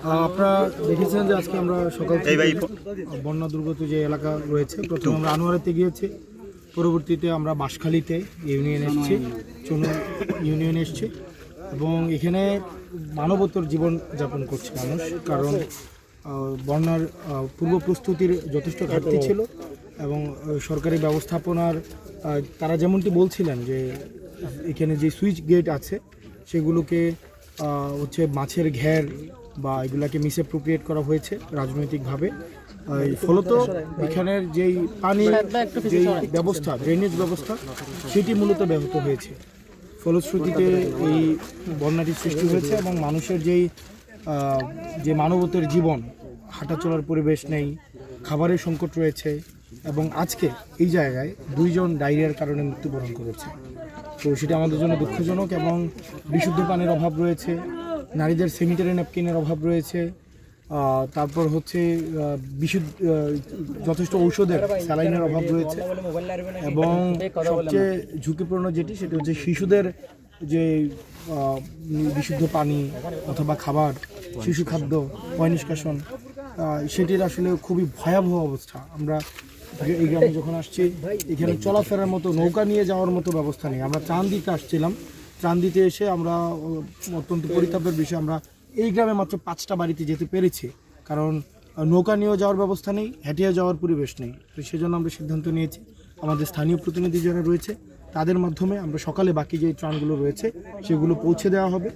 আপনারা দেখেছেন যে আজকে আমরা সকাল থেকে বন্যা দুর্গত যে এলাকা রয়েছে, প্রথমে আমরা আনোয়ারাতে গিয়েছি, পরবর্তীতে আমরা বাঁশখালীতে ইউনিয়ন এসেছি, চুনু ইউনিয়ন এসেছি এবং এখানে মানবতর জীবনযাপন করছে মানুষ। কারণ বন্যার পূর্ব প্রস্তুতির যথেষ্ট ঘাটতি ছিল এবং সরকারি ব্যবস্থাপনার তারা যেমনটি বলছিলেন যে এখানে যে সুইচ গেট আছে সেগুলোকে হচ্ছে মাছের ঘের বা এগুলাকে মিসঅ্যাপ্রোপ্রিয়েট করা হয়েছে রাজনৈতিকভাবে। ফলত এখানের যেই পানি যেই ব্যবস্থা, ড্রেনেজ ব্যবস্থা, সেটি মূলত ব্যাহত হয়েছে। ফলশ্রুতিতে এই বন্যাটি সৃষ্টি হয়েছে এবং মানুষের যে মানবতার জীবন, হাঁটা চলার পরিবেশ নেই, খাবারের সংকট রয়েছে এবং আজকে এই জায়গায় 2 জন ডায়রিয়ার কারণে মৃত্যুবরণ করেছে। তো সেটা আমাদের জন্য দুঃখজনক এবং বিশুদ্ধ পানির অভাব রয়েছে, নারীদের স্যানিটারি ন্যাপকিনের অভাব রয়েছে, তারপর হচ্ছে যথেষ্ট ঔষধের স্যালাইনের অভাব রয়েছে এবং সবচেয়ে ঝুঁকিপূর্ণ যেটি সেটি হচ্ছে শিশুদের যে বিশুদ্ধ পানি অথবা খাবার, শিশু খাদ্য, পয় নিষ্কাশন, সেটির আসলে খুবই ভয়াবহ অবস্থা। আমরা এই গ্রামে যখন আসছি এখানে চলাফেরার মতো, নৌকা নিয়ে যাওয়ার মতো ব্যবস্থা নেই। আমরা চান্দিতে আসছিলাম, চান্দিতে এসে আমরা অত্যন্ত পরিতাপের বিষয়, আমরা এই গ্রামে মাত্র 5টা বাড়িতে যেতে পেরেছি, কারণ নৌকা নিয়েও যাওয়ার ব্যবস্থা নেই, হেঁটে যাওয়ার পরিবেশ নেই। তো সেজন্য আমরা সিদ্ধান্ত নিয়েছি আমাদের স্থানীয় প্রতিনিধি যারা রয়েছে তাদের মাধ্যমে আমরা সকালে বাকি যে ত্রাণগুলো রয়েছে সেগুলো পৌঁছে দেওয়া হবে।